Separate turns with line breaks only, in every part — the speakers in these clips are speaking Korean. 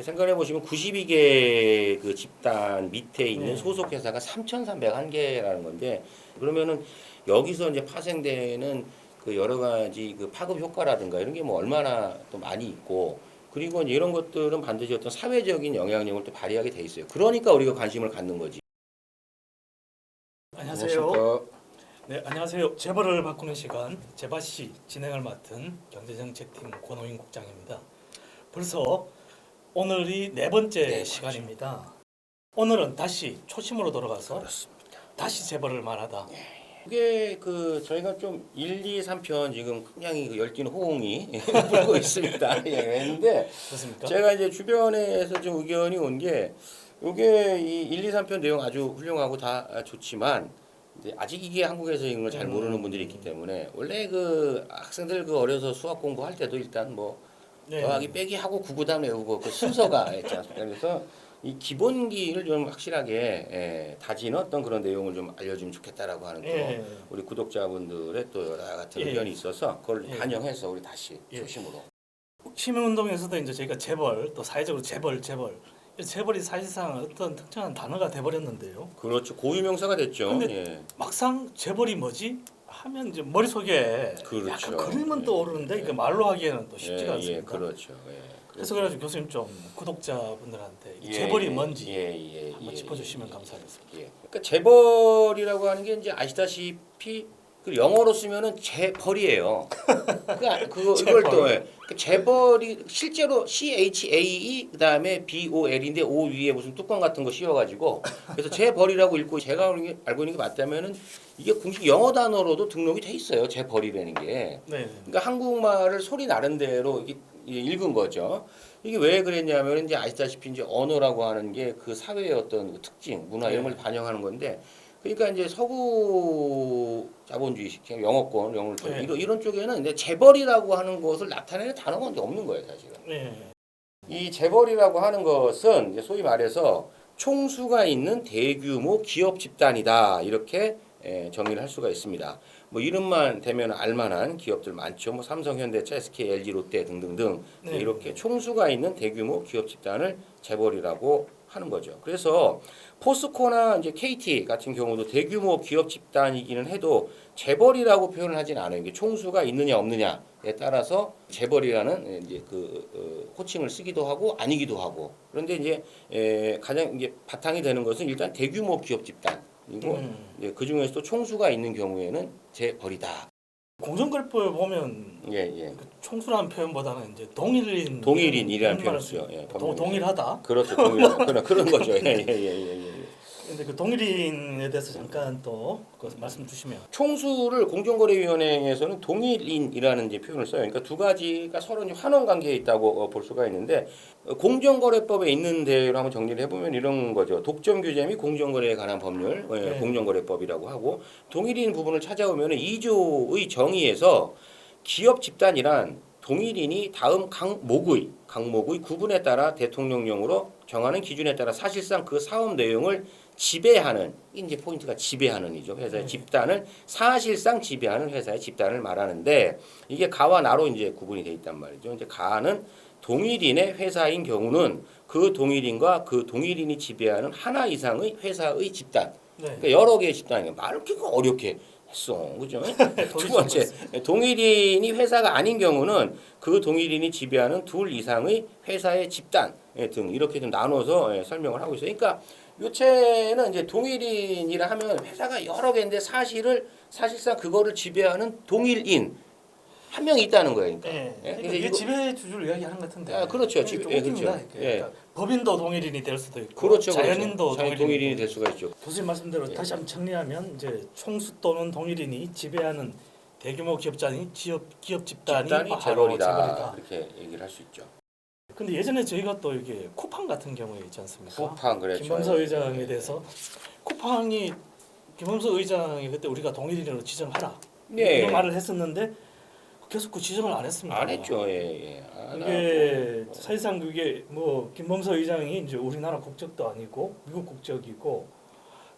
생각해 보시면 92개 그 집단 밑에 있는
네.
소속 회사가 3,301개라는 건데 그러면은 여기서 이제 파생되는 그 여러 가지 그 파급 효과라든가 이런 게 뭐 얼마나 또 많이 있고 그리고 이제 이런 것들은 반드시 어떤 사회적인 영향력을 또 발휘하게 돼 있어요. 그러니까 우리가 관심을 갖는 거지.
안녕하세요.
안녕하십니까.
네, 안녕하세요. 재벌을 바꾸는 시간 재바시 진행을 맡은 경제정책팀 권호인 국장입니다. 벌써 오늘이 네 번째
네,
시간입니다. 오늘은 다시 초심으로 돌아가서
그렇습니다.
다시 재벌을 말하다.
이게 그 저희가 좀 1, 2, 3편 지금 굉장히 그 열띤 호응이 불고 있습니다. 예, 했는데
그렇습니까?
제가 이제 주변에서 좀 의견이 온 게 요게 이 1, 2, 3편 내용 아주 훌륭하고 다 좋지만 이제 아직 이게 한국에서 이런 걸 잘 모르는 분들이 있기 때문에 원래 그 학생들 그 어려서 수학 공부할 때도 일단 뭐
네.
더하기 빼기 하고 구구단 외우고 그 순서가 있지 않습니까? 그래서 이 기본기를 좀 확실하게 다지는 어떤 그런 내용을 좀 알려주면 좋겠다라고 하는 또
예.
우리 구독자분들의 또 여러 같은
예.
의견이 있어서 그걸
예.
반영해서 우리 다시
예.
초심으로.
시민운동에서도 이제 저희가 재벌 또 사회적으로 재벌이 사실상 어떤 특정한 단어가 돼버렸는데요.
그렇죠. 고유명사가 됐죠.
근데
예.
막상 재벌이 뭐지? 하면 이제 머릿속에
그렇죠.
약간 그림은
예.
떠오르는데 이게 말로 하기에는 또 쉽지가
예,
않습니다.
예, 그렇죠. 예.
그래서 그래가지고 교수님 좀 구독자분들한테 이
예,
재벌이
예,
뭔지 한번
예,
짚어주시면
예.
감사하겠습니다.
예. 그러니까 재벌이라고 하는 게 이제 아시다시피 그 영어로 쓰면은 재벌이에요. 이걸 또 예. 그 재벌이 실제로 CHAE 그다음에 BOL인데 O 위에 무슨 뚜껑 같은 거 씌워가지고 그래서 재벌이라고 읽고 제가 알고 있는 게 맞다면은 이게 공식 영어 단어로도 등록이 돼 있어요. 재벌이라는 게.
네.
그러니까 한국말을 소리 나름대로 이게 읽은 거죠. 이게 왜 그랬냐면 이제 아시다시피 이제 언어라고 하는 게 그 사회의 어떤 그 특징, 문화 이런 걸 반영하는 건데 그러니까 이제 서구 자본주의식 영어권, 영어를
네.
이런 쪽에는 이제 재벌이라고 하는 것을 나타내는 단어가 없는 거예요, 사실은.
네.
이 재벌이라고 하는 것은 이제 소위 말해서 총수가 있는 대규모 기업 집단이다 이렇게 정의를 할 수가 있습니다. 뭐 이름만 대면 알만한 기업들 많죠. 뭐 삼성, 현대차, SK, LG, 롯데 등등등
네.
이렇게 총수가 있는 대규모 기업 집단을 재벌이라고 하는 거죠. 그래서 포스코나 이제 KT 같은 경우도 대규모 기업 집단이기는 해도 재벌이라고 표현을 하진 않아요. 이게 총수가 있느냐 없느냐에 따라서 재벌이라는 이제 그 호칭을 쓰기도 하고 아니기도 하고. 그런데 이제 가장 이제 바탕이 되는 것은 일단 대규모 기업 집단이고 이제 그 중에서도 총수가 있는 경우에는 재벌이다.
공정거래법에 보면
예.
그 총수라는 표현보다는 이제
동일인이라는 표현을 써요. 예,
동일하다.
그렇죠. 동일하다. 그런 거죠. 예.
근데 그 동일인에 대해서 잠깐 또 말씀 주시면.
총수를 공정거래위원회에서는 동일인이라는 이제 표현을 써요. 그러니까 두 가지가 서로 이제 환원 관계에 있다고 볼 수가 있는데 공정거래법에 있는 대로 한번 정리를 해보면 이런 거죠. 독점 규제 및 공정거래에 관한 법률,
네.
공정거래법이라고 하고 동일인 부분을 찾아오면 2조의 정의에서 기업 집단이란 동일인이 다음 강목의 구분에 따라 대통령령으로 정하는 기준에 따라 사실상 그 사업 내용을 지배하는 이제 포인트가 지배하는이죠. 회사의 집단을 사실상 지배하는 회사의 집단을 말하는데 이게 가와 나로 이제 구분이 돼 있단 말이죠. 이제 가는 동일인의 회사인 경우는 그 동일인과 그 동일인이 지배하는 하나 이상의 회사의 집단.
네.
그러니까 여러 개의 집단이에요. 말을 이렇게 어렵게 했어, 그죠? 두 번째, 동일인이 회사가 아닌 경우는 그 동일인이 지배하는 둘 이상의 회사의 집단 등 이렇게 좀 나눠서 설명을 하고 있어요. 그러니까 요체는 이제 동일인이라 하면 회사가 여러 개인데 사실상 그거를 지배하는 동일인 한 명이 있다는 거예요. 그러니까.
네.
예?
그러니까 이게 지배주주를 이야기하는 것 같은데.
아, 그렇죠.
좀
예,
웃깁니다.
그렇죠.
이렇게.
예.
그러니까 법인도 동일인이 될 수도 있고,
그렇죠.
자연인도
동일인이 될 수가 있죠.
교수님 말씀대로 다시 한번 정리하면 이제 총수 또는 동일인이 지배하는 대규모 기업 집단이 바로
재벌이다. 그렇게 얘기를 할 수 있죠.
근데 예전에 저희가 또 이게 쿠팡 같은 경우에 있지 않습니까?
쿠팡 그랬죠.
김범서 의장에 대해서 쿠팡이 김범서 의장이 그때 우리가 동일인으로 지정하라 이런 말을 했었는데 계속 그 지정을 안 했습니다.
안 했죠. 예.
이게 사실상 그게 뭐 김범서 의장이 이제 우리나라 국적도 아니고 미국 국적이고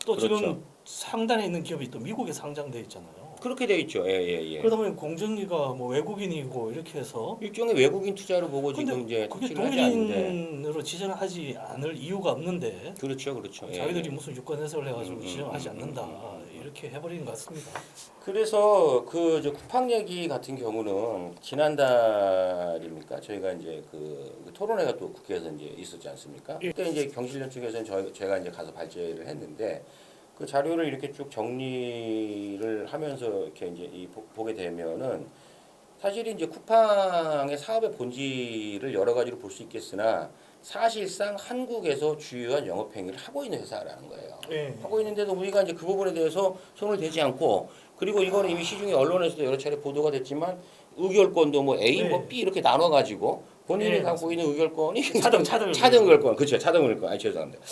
또
그렇죠.
지금 상단에 있는 기업이 또 미국에 상장돼 있잖아요.
그렇게 돼 있죠. 예.
그러다 보니 공정위가 뭐 외국인이고 이렇게 해서
일종의 외국인 투자로 보고 지금 이제
그게
택지를 하지 않는데.
동일인으로 지정하지 않을 이유가 없는데
그렇죠.
자기들이 무슨 유권 해석을 해가지고 지정하지
음.
않는다 이렇게 해버리는 것 같습니다.
그래서 그 쿠팡 얘기 같은 경우는 지난달입니까? 저희가 이제 그 토론회가 또 국회에서 이제 있었지 않습니까?
예.
그때 이제 경실련 측에서는 제가 이제 가서 발제를 했는데 그 자료를 이렇게 쭉 정리를 하면서 이렇게 이제 보게 되면은 사실 이제 쿠팡의 사업의 본질을 여러 가지로 볼 수 있겠으나 사실상 한국에서 주요한 영업 행위를 하고 있는 회사라는 거예요.
예.
하고 있는데도 우리가 이제 그 부분에 대해서 손을 대지 않고 그리고 이거는 이미 시중에 언론에서도 여러 차례 보도가 됐지만 의결권도 뭐 A, 뭐
네.
B 이렇게 나눠 가지고 본인이
네,
갖고 있는 의결권이
차등
의결권 그렇죠. 차등 의결권 죄송합니다.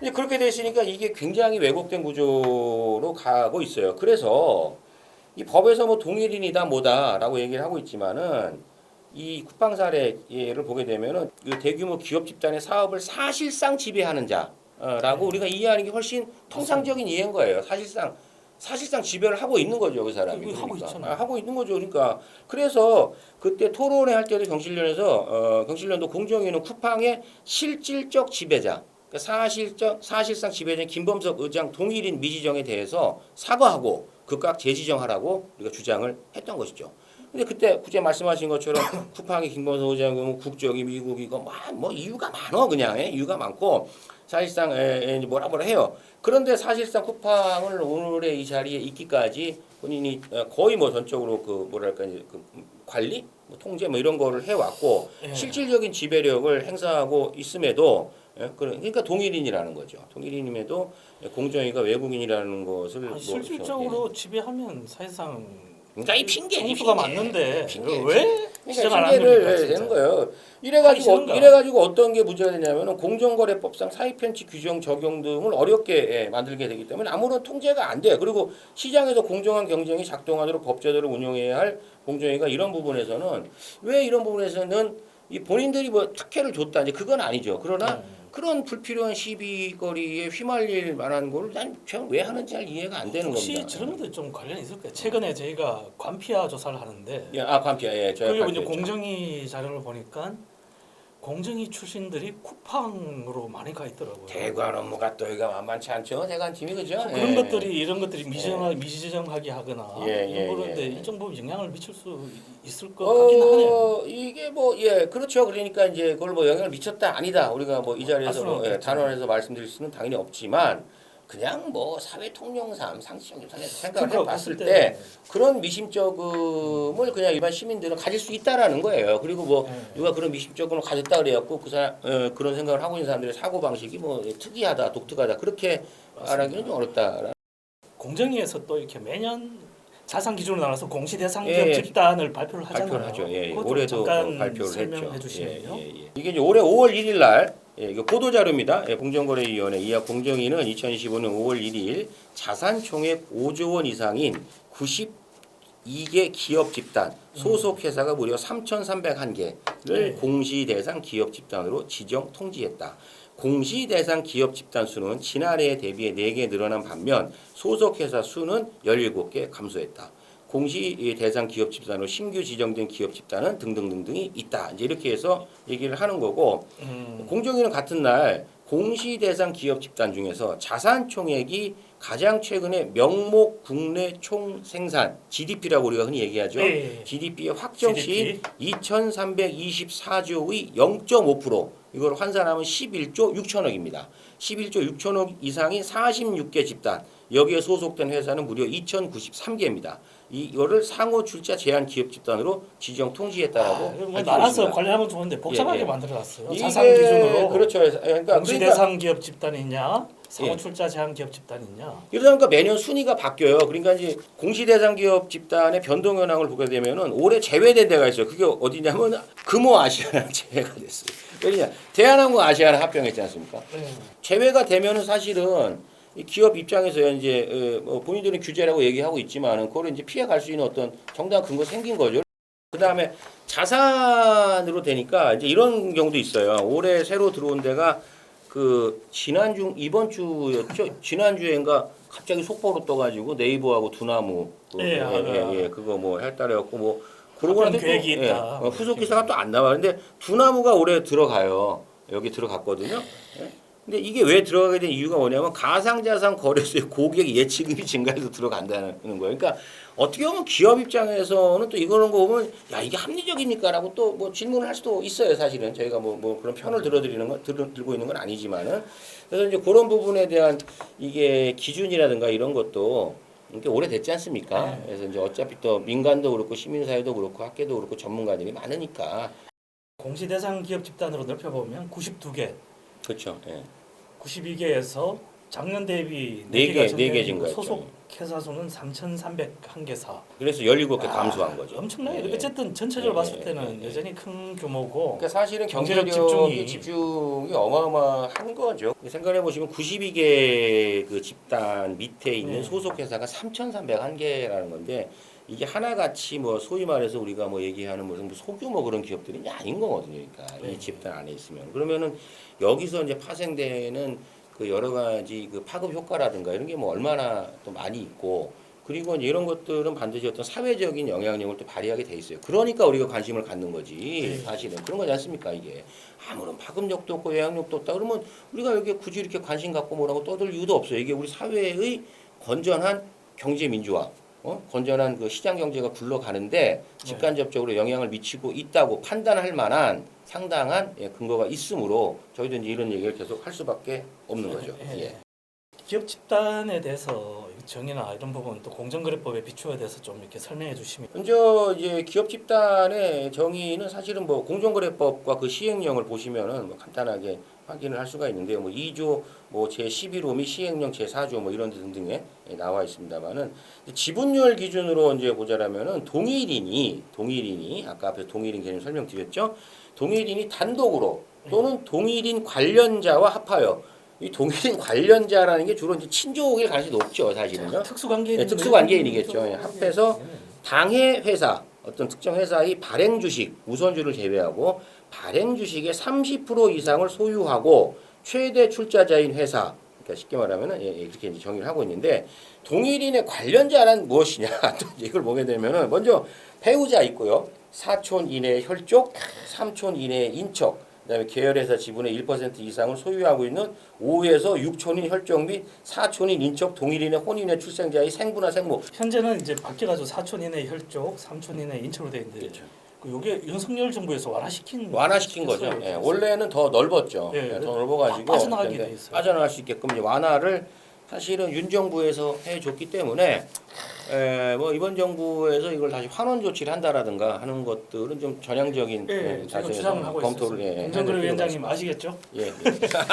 이제 그렇게 돼 있으니까 이게 굉장히 왜곡된 구조로 가고 있어요. 그래서 이 법에서 뭐 동일인이다 뭐다라고 얘기를 하고 있지만은 이 쿠팡 사례를 보게 되면은 그 대규모 기업 집단의 사업을 사실상 지배하는 자라고 우리가 이해하는 게 훨씬 통상적인 이해인 거예요. 사실상 지배를 하고 있는 거죠, 그 사람이.
하고 있잖아요.
하고 있는 거죠. 그러니까 그래서 그때 토론회 할 때도 경실련도 공정위는 쿠팡의 실질적 지배자, 그러니까 사실상 지배자인 김범석 의장 동일인 미지정에 대해서 사과하고 극각 재지정하라고 우리가 주장을 했던 것이죠. 근데 그때 구제 말씀하신 것처럼 쿠팡이 김범석 의장 국적이 미국이고 뭐 이유가 많어 그냥 이유가 많고 사실상 뭐라 해요. 그런데 사실상 쿠팡을 오늘의 이 자리에 있기까지 본인이 거의 뭐 전적으로 그 뭐랄까 이제 그 관리, 뭐 통제 뭐 이런 거를 해왔고 실질적인 지배력을 행사하고 있음에도 그러니까 동일인이라는 거죠. 동일인임에도 공정위가 외국인이라는 것을
실질적으로 지배하면 사실상
그러니까 이 핑계지.
정수가 맞는데
핑계.
왜 지정 안
핑계를
합니까?
내는 거예요.
싫은가?
이래가지고 어떤 게 문제가 되냐면은 공정거래법상 사익편취 규정 적용 등을 어렵게 만들게 되기 때문에 아무런 통제가 안 돼. 그리고 시장에서 공정한 경쟁이 작동하도록 법제도를 운용해야 할 공정위가 이런 부분에서는 왜 이런 부분에서는 이 본인들이 뭐 특혜를 줬다 이제 그건 아니죠. 그러나 그런 불필요한 시비거리에 휘말릴 만한 거를 난왜 하는지 잘 이해가 안 되는
혹시
겁니다.
저런 것도 좀 관련이 있을 거예요. 최근에 저희가 관피아 조사를 하는데
관피아 저희
그리고 이제
관피아죠.
공정위 자료를 보니까 공정위 출신들이 쿠팡으로 많이 가 있더라고요.
대관 업무가 또 이거 만만치 않죠. 대관팀이 그죠?
이런 것들이 미지정하게 하거나 이런 거는데 이 정도 영향을 미칠 수 있을 것 같긴 하네요.
이게 그렇죠. 그러니까 이제 그걸 뭐 영향을 미쳤다 아니다. 우리가 뭐 이 자리에서 단언해서 말씀드릴 수는 당연히 없지만 그냥 뭐 사회 통념상 상식적인 상에서 생각을 해봤을 때 그런 미심쩍음을 그냥 일반 시민들은 가질 수 있다라는 거예요. 그리고 뭐 누가 그런 미심쩍음을 가졌다 그래갖고 그 사람 그런 생각을 하고 있는 사람들의 사고 방식이 뭐 특이하다, 독특하다 그렇게 말하기는 좀 어렵다.
공정위에서 또 이렇게 매년 자산 기준으로 나눠서 공시 대상 기업 집단을 발표를 하잖아요.
발표를 하죠.
그것도
올해도
잠깐
발표를
설명해
했죠.
주시면요.
이게 이제 올해 5월 1일 날 이거 보도 자료입니다. 공정거래위원회 이하 공정위는 2025년 5월 1일 자산 총액 5조 원 이상인 92개 기업 집단 소속 회사가 무려 3,301개를 공시 대상 기업 집단으로 지정 통지했다. 공시 대상 기업 집단 수는 지난해에 대비해 4개 늘어난 반면 소속 회사 수는 17개 감소했다. 공시 대상 기업 집단으로 신규 지정된 기업 집단은 등등등등이 있다. 이제 이렇게 해서 얘기를 하는 거고 공정위는 같은 날 공시 대상 기업 집단 중에서 자산 총액이 가장 최근에 명목 국내 총 생산 GDP라고 우리가 흔히 얘기하죠. GDP의 확정 시인 2,324조의 0.5% 이걸 환산하면 11조 6천억입니다. 11조 6천억 이상이 46개 집단 여기에 소속된 회사는 무려 2,093개입니다. 이거를 상호 출자 제한 기업 집단으로 지정 통지했다라고
나눠서 관리하면 좋은데 복잡하게 만들어놨어요.
이게
자산 기준으로
그렇죠. 그러니까
공시 대상 기업 집단이냐, 상호 출자 제한 기업 집단이냐.
이러다 보니까 매년 순위가 바뀌어요. 그러니까 이제 공시 대상 기업 집단의 변동 현황을 보게 되면은 올해 제외된 데가 있어요. 그게 어디냐면 금호 아시아나랑 제외가 됐어요. 왜냐 대한항공 아시아나 합병했지 않습니까? 제외가 되면은 사실은 이 기업 입장에서 이제 본인들은 규제라고 얘기하고 있지만은 그걸 이제 피해 갈 수 있는 어떤 정당한 근거 생긴 거죠. 그 다음에 자산으로 되니까 이제 이런 경우도 있어요. 올해 새로 들어온 데가 그 이번 주였죠? 지난주엔가 갑자기 속보로 떠가지고 네이버하고 두나무 그거 뭐 했다래갖고 뭐 그러고
합병
나서
계획이 있다.
후속 기사가 또 안 나와. 근데 두나무가 올해 들어가요. 여기 들어갔거든요. 예? 근데 이게 왜 들어가게 된 이유가 뭐냐면 가상자산 거래소의 고객 예치금이 증가해서 들어간다는 거예요. 그러니까 어떻게 보면 기업 입장에서는 또 이거는 거 보면 야 이게 합리적입니까라고 또 뭐 질문을 할 수도 있어요. 사실은 저희가 뭐 그런 편을 들고 있는 건 아니지만은 그래서 이제 그런 부분에 대한 이게 기준이라든가 이런 것도 이게 오래됐지 않습니까?
네.
그래서 이제 어차피 또 민간도 그렇고 시민사회도 그렇고 학계도 그렇고 전문가들이 많으니까
공시 대상 기업 집단으로 넓혀보면 92개,
그렇죠. 예.
92개에서 작년 대비
네
4개가
개, 4개
증가했고
증가했죠.
소속 회사 수는 3,301개사.
그래서 17개 감소한 거죠.
엄청나요.
예.
어쨌든 전체적으로
예,
봤을 때는
예.
여전히 큰 규모고
그러니까 사실은
경제력
경제력이
집중이-
집중이 어마어마한 거죠. 생각해 보시면 92개 그 집단 밑에 있는
네.
소속 회사가 3,301개라는 건데 이게 하나같이 뭐 소위 말해서 우리가 뭐 얘기하는 무슨 소규모 그런 기업들이 아닌 거거든요. 그러니까
네.
이 집단 안에 있으면 그러면은 여기서 이제 파생되는 그 여러 가지 그 파급 효과라든가 이런 게 뭐 얼마나 또 많이 있고 그리고 이제 이런 것들은 반드시 어떤 사회적인 영향력을 또 발휘하게 돼 있어요. 그러니까 우리가 관심을 갖는 거지. 사실은 그런 거지 않습니까 이게. 아무런 파급력도 없고 영향력도 없다 그러면 우리가 여기에 굳이 이렇게 관심 갖고 뭐라고 떠들 이유도 없어요. 이게 우리 사회의 건전한 경제 민주화, 건전한 그 시장 경제가 굴러가는데 직간접적으로 영향을 미치고 있다고 판단할 만한 상당한 근거가 있으므로 저희도 이제 이런 얘기를 계속 할 수밖에 없는 거죠. 예.
기업 집단에 대해서 정의나 이런 부분 또 공정거래법의 비추어에 대해서 좀 이렇게 설명해 주시면.
먼저 이제 기업 집단의 정의는 사실은 뭐 공정거래법과 그 시행령을 보시면은 뭐 간단하게 확인을 할 수가 있는데요. 뭐 2조 뭐 제11호 및 시행령 제4조 뭐 이런 데 등등에 나와 있습니다만은 지분율 기준으로 이제 보자라면은 동일인이 아까 앞에 동일인 개념 설명드렸죠. 동일인이 단독으로 또는 동일인 관련자와 합하여 이 동일인 관련자라는 게 주로 이제 친족일 가능성이 높죠, 사실은요.
특수관계인
네, 특수관계인이겠죠. 예, 합해서 당해 회사 어떤 특정 회사의 발행 주식 우선주를 제외하고 발행 주식의 30% 이상을 소유하고 최대 출자자인 회사. 그러니까 쉽게 말하면은 이렇게 이제 정의를 하고 있는데 동일인의 관련자란 무엇이냐? 또 이걸 보게 되면은 먼저 배우자 있고요. 사촌 이내의 혈족, 삼촌 이내의 인척. 그다음에 계열회사 지분의 1% 이상을 소유하고 있는 5에서 6촌인 혈족 및 4촌인 인척 동일인의 혼인의 출생자의 생부나 생모.
현재는 이제 바뀌어가지고 4촌 이내 혈족, 3촌 이내 인처로 돼 있는데
그렇죠.
요게 윤석열 정부에서 완화시킨
거죠.
했어요.
예, 원래는 더 넓었죠.
예,
더 넓어가지고
빠져나가게
근데
돼 있어요.
빠져나갈 수 있게끔 이제 완화를 사실은 윤 정부에서 해줬기 때문에 뭐 이번 정부에서 이걸 다시 환원 조치를 한다라든가 하는 것들은 좀 전향적인
저희가
자세에서
주장을 하고
검토를
있었어요.
해야
공정거래
될
위원장님
필요가
아시겠죠?
있습니다.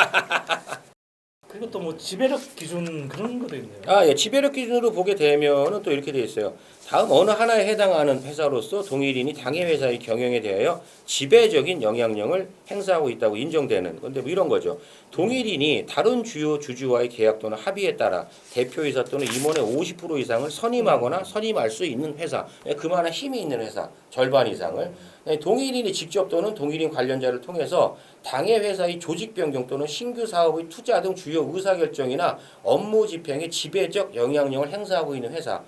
그리고 또 뭐 지배력 기준 그런 것도 있네요.
예. 지배력 기준으로 보게 되면은 또 이렇게 돼 있어요. 다음 어느 하나에 해당하는 회사로서 동일인이 당해 회사의 경영에 대하여 지배적인 영향력을 행사하고 있다고 인정되는 건데 뭐 이런 거죠. 동일인이 다른 주요 주주와의 계약 또는 합의에 따라 대표이사 또는 임원의 50% 이상을 선임하거나 선임할 수 있는 회사, 그만한 힘이 있는 회사 절반 이상을 동일인이 직접 또는 동일인 관련자를 통해서 당해 회사의 조직 변경 또는 신규 사업의 투자 등 주요 의사결정이나 업무 집행에 지배적 영향력을 행사하고 있는 회사.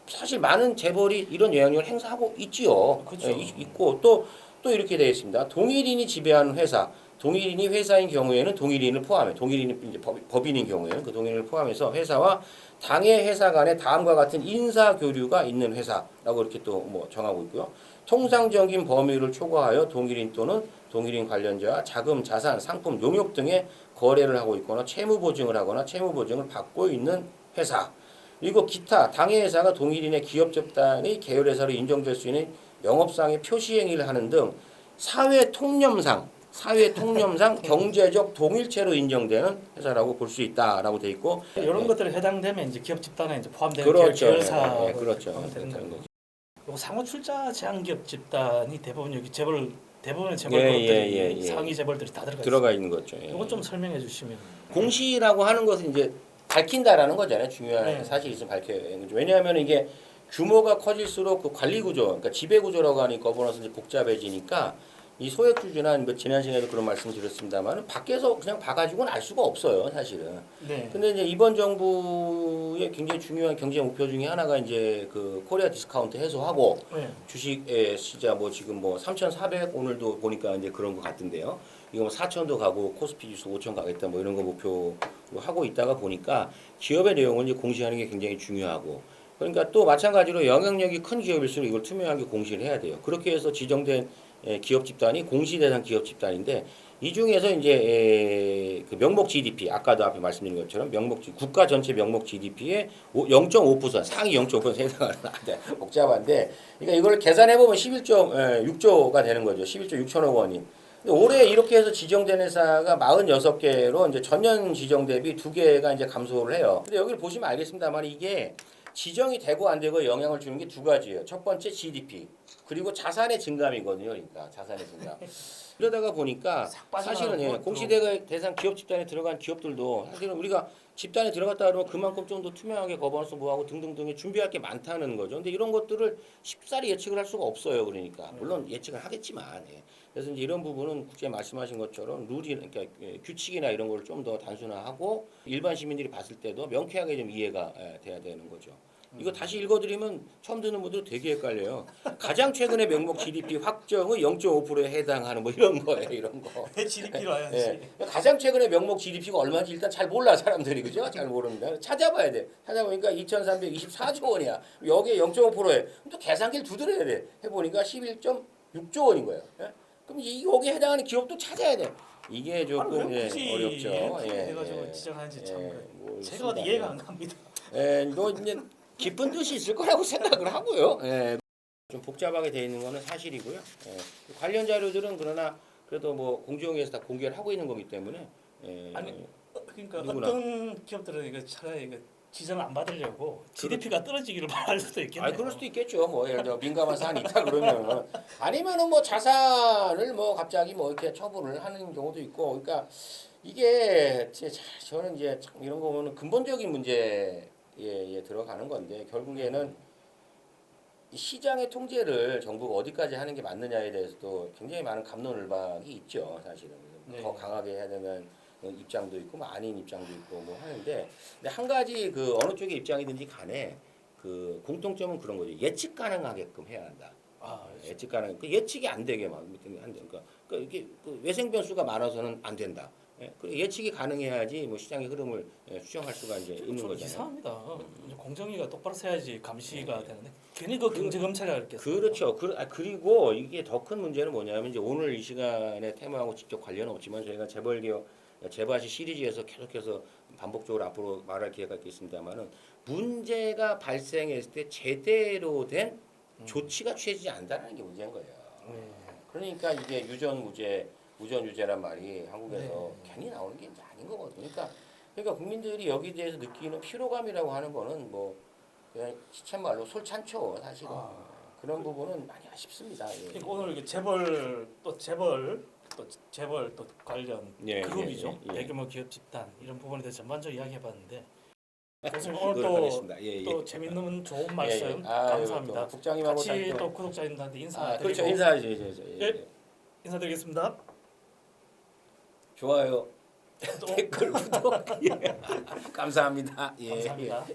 사실 많은 재벌이 이런 영향력을 행사하고 있지요.
그렇죠.
있고 또 이렇게 되어 있습니다. 동일인이 지배하는 회사, 동일인이 회사인 경우에는 동일인을 포함해, 동일인이 이제 법인인 경우에는 그 동일인을 포함해서 회사와 당해 회사 간에 다음과 같은 인사 교류가 있는 회사라고 이렇게 또 뭐 정하고 있고요. 통상적인 범위를 초과하여 동일인 또는 동일인 관련자와 자금, 자산, 상품, 용역 등의 거래를 하고 있거나 채무 보증을 하거나 채무 보증을 받고 있는 회사. 그리고 기타 당해 회사가 동일인의 기업 집단의 계열 회사로 인정될 수 있는 영업상의 표시 행위를 하는 등 사회 통념상 경제적 동일체로 인정되는 회사라고 볼 수 있다라고 돼 있고
이런 것들에 해당되면 이제 기업 집단에 이제 포함되는
그렇죠.
계열사
그렇죠.
포함되는
그런
거죠.
거죠.
그리고 상호 출자 제한 기업 집단이 대부분의 재벌
예,
그룹들이
예, 예.
상위 재벌들이 다
들어가 있는 거죠. 예.
이거 좀 설명해 주시면.
공시라고 하는 것은 이제 밝힌다라는 거잖아요. 중요한
네.
사실이 있으면 밝혀야 되는 거죠. 왜냐하면 이게 규모가 커질수록 그 관리 구조, 그러니까 지배 구조라고 하는 거버넌스 복잡해지니까 이 소액주주나 뭐 지난 시간에도 그런 말씀 드렸습니다만 밖에서 그냥 봐가지고는 알 수가 없어요, 사실은.
네.
근데 이제 이번 정부의 굉장히 중요한 경제 목표 중에 하나가 이제 그 코리아 디스카운트 해소하고
네.
주식의 시자 뭐 지금 뭐 3,400 오늘도 보니까 이제 그런 것 같은데요. 이거 뭐 4,000도 가고 코스피 지수 5,000 가겠다 뭐 이런 거 목표로 하고 있다가 보니까 기업의 내용을 이제 공시하는 게 굉장히 중요하고 그러니까 또 마찬가지로 영향력이 큰 기업일수록 이걸 투명하게 공시를 해야 돼요. 그렇게 해서 지정된 기업 집단이 공시 대상 기업 집단인데 이 중에서 이제 그 명목 GDP 아까도 앞에 말씀드린 것처럼 국가 전체 명목 GDP의 0.5% 상위 0.5% 해당하는 복잡한데 그러니까 이걸 계산해 보면 11.6조가 되는 거죠. 11조 6천억 원이. 근데 올해 이렇게 해서 지정된 회사가 46개로 이제 전년 지정 대비 2개가 이제 감소를 해요. 근데 여기를 보시면 알겠습니다만 이게 지정이 되고 안 되고 영향을 주는 게 두 가지예요. 첫 번째 GDP 그리고 자산의 증감이거든요. 그러니까 자산의 증감. 그러다가 보니까 사실은 공시대가 대상 기업 집단에 들어간 기업들도 사실은 우리가 집단에 들어갔다 그러면 그만큼 좀 더 투명하게 거버넌스 뭐하고 등등등에 준비할 게 많다는 거죠. 근데 이런 것들을 쉽사리 예측을 할 수가 없어요. 그러니까 물론 예측을 하겠지만 그래서 이제 이런 부분은 국제 말씀하신 것처럼 룰이 그러니까 규칙이나 이런 걸 좀 더 단순화하고 일반 시민들이 봤을 때도 명쾌하게 좀 이해가 돼야 되는 거죠. 이거 다시 읽어드리면 처음 듣는 분들 되게 헷갈려요. 가장 최근의 명목 GDP 확정의 0.5%에 해당하는 뭐 이런 거예요, 이런 거.
왜 GDP로 해야지?
예. 가장 최근의 명목 GDP가 얼마인지 일단 잘 몰라 사람들이 그죠? 잘 모릅니다. 찾아봐야 돼. 찾아보니까 2,324조 원이야. 여기에 0.5%에 또 계산기를 두드려야 돼. 해보니까 11.6조 원인 거예요. 예? 그럼 여기에 해당하는 기업도 찾아야 돼. 이게 조금 어렵죠.
해가지고 지정하는지 참 제가
그렇습니다.
이해가 안 갑니다.
너 이제 깊은 뜻이 있을 거라고 생각을 하고요. 좀 복잡하게 돼 있는 거는 사실이고요. 관련 자료들은 그러나 그래도 뭐 공정위에서 다 공개를 하고 있는 거기 때문에
아니 그러니까
누구나.
어떤 기업들은 이거 차라리 이거 지정 안 받으려고 GDP가 떨어지기를 바랄 수도 있겠네요.
그럴 수도 있겠죠. 뭐 예를 들어 민감한 사안이 있다 그러면 아니면은 뭐 자산을 뭐 갑자기 뭐 이렇게 처분을 하는 경우도 있고. 그러니까 이게 저는 이제 참 이런 거 보면 근본적인 문제에 들어가는 건데 결국에는 이 시장의 통제를 정부가 어디까지 하는 게 맞느냐에 대해서도 굉장히 많은 갑론을박이 있죠. 사실은 더 강하게 해야 되는 입장도 있고 뭐 아닌 입장도 있고 뭐 하는데 근데 한 가지 그 어느 쪽의 입장이든지 간에 그 공통점은 그런 거죠. 예측 가능하게끔 해야 한다. 예측 가능. 그 예측이 안 되게 막 그러니까 이게 그 외생 변수가 많아서는 안 된다. 예측이 가능해야지 뭐 시장의 흐름을 수정할 수가 이제 있는
좀
거잖아요.
이상합니다. 공정위가 똑바로 서야지 감시가 되는데 괜히 그 경제 검찰이 이렇게
그렇죠. 그리고 이게 더 큰 문제는 뭐냐면 이제 오늘 이 시간에 테마하고 직접 관련은 없지만 저희가 재벌시 시리즈에서 계속해서 반복적으로 앞으로 말할 기회가 있겠습니다만은 문제가 발생했을 때 제대로 된 조치가 취해지지 않는다는 게 문제인 거예요. 그러니까 이게 우전유죄란 말이 한국에서 괜히 나오는 게 이제 아닌 거거든요. 그러니까 국민들이 여기에 대해서 느끼는 피로감이라고 하는 거는 뭐 그냥 시쳇말로 솔찬초 사실은 그런 부분은 많이 아쉽습니다.
그러니까 오늘 이게 재벌 또 관련 그룹이죠. 대규모 기업 집단 이런 부분에 대해서 전반적으로 이야기해봤는데 오늘 또 재밌는 좋은 말씀 감사합니다.
국장님하고
같이 또 구독자님들한테 인사드리고
그렇죠. 인사드리죠.
인사드리겠습니다.
좋아요. 댓글 구독 감사합니다.
감사합니다.